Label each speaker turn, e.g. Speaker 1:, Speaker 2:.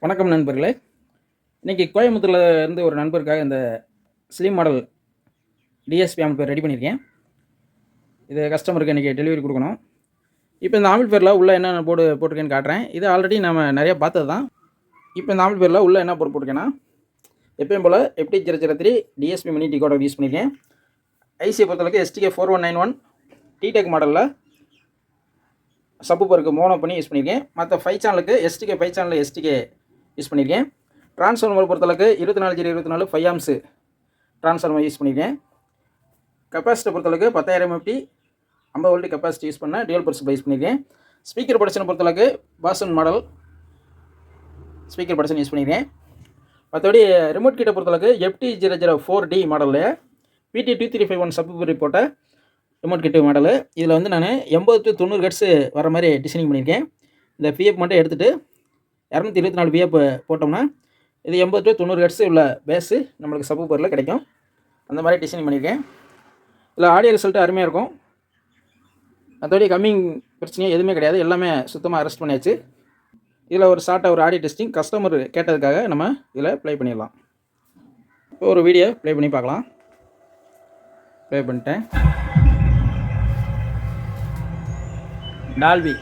Speaker 1: வணக்கம் நண்பர்களே. இன்றைக்கி கோயம்புத்தூரில் இருந்து ஒரு நண்பருக்காக இந்த slim model DSP amplifier ready பண்ணியிருக்கேன். இது கஸ்டமருக்கு இன்றைக்கி டெலிவரி கொடுக்கணும். இப்போ இந்த ஆம்பிள்ஃபயரில் உள்ளே என்னென்ன போர்டு போட்டிருக்கேன்னு காட்டுறேன். இது ஆல்ரெடி நம்ம நிறையா பார்த்தது தான். இப்போ இந்த ஆம்பிள்ஃபயரில் உள்ளே என்ன போர்டு போட்டிருக்கேன்னா, எப்பயும் போல் FT003 DSP mini decoder use பண்ணியிருக்கேன். ஐசியை பொறுத்தளவுக்கு STK4191 டிடெக் மாடலில் சப்பூப்பருக்கு மோனோ பண்ணி யூஸ் பண்ணியிருக்கேன். மற்ற 5 சேனலுக்கு STK 5 சேனலில் STK யூஸ் பண்ணியிருக்கேன். ட்ரான்ஸ்ஃபார்மர் பொறுத்தளவுக்கு 24/24 5 ஆம்ஸ் ட்ரான்ஸ்ஃபார்மர் யூஸ் பண்ணியிருக்கேன். கெப்பாசிட்டி பொறுத்தளவுக்கு 10,000 MFT 50 வோல்ட் கெப்பாசிட்டி யூஸ் பண்ண டியூவல் பவர் சப்ளை யூஸ் பண்ணியிருக்கேன். ஸ்பீக்கர் ப்ரொடக்ஷனை பொறுத்தளவுக்கு பாசன் மாடல் ஸ்பீக்கர் ப்ரொடக்ஷன் யூஸ் பண்ணியிருக்கேன். மற்றபடி ரிமோட் கிட்ட பொறுத்தளவுக்கு FT004D மாடலில் PT2351 சப்வூஃபர் போட்ட ரிமோட் கிட்டு மாடலு. இதில் வந்து நான் 80 to 90 ஹெர்ட்ஸ் வர மாதிரி டிசைனிங் பண்ணியிருக்கேன். இந்த பிஎஃப் மட்டும் எடுத்துகிட்டு 224 பிஎஃப் போட்டோம்னா இது 80 to 90 ஹெர்ட்ஸ் உள்ள பேஸு நம்மளுக்கு சப்வூஃபரில் கிடைக்கும். அந்த மாதிரி டிசைனிங் பண்ணியிருக்கேன். இதில் ஆடியோ ரிசல்ட்டு அருமையாக இருக்கும். மற்றபடி கம்மிங் பிரச்சனையும் எதுவுமே கிடையாது. எல்லாமே சுத்தமாக அரெஸ்ட் பண்ணியாச்சு. இதில் ஒரு ஷார்ட்டாக ஒரு ஆடியோ டெஸ்டிங் கஸ்டமர் கேட்டதுக்காக நம்ம இதில் ப்ளே பண்ணிடலாம். இப்போ ஒரு வீடியோ ப்ளே பண்ணி பார்க்கலாம். ப்ளே பண்ணிட்டேன். டால்பி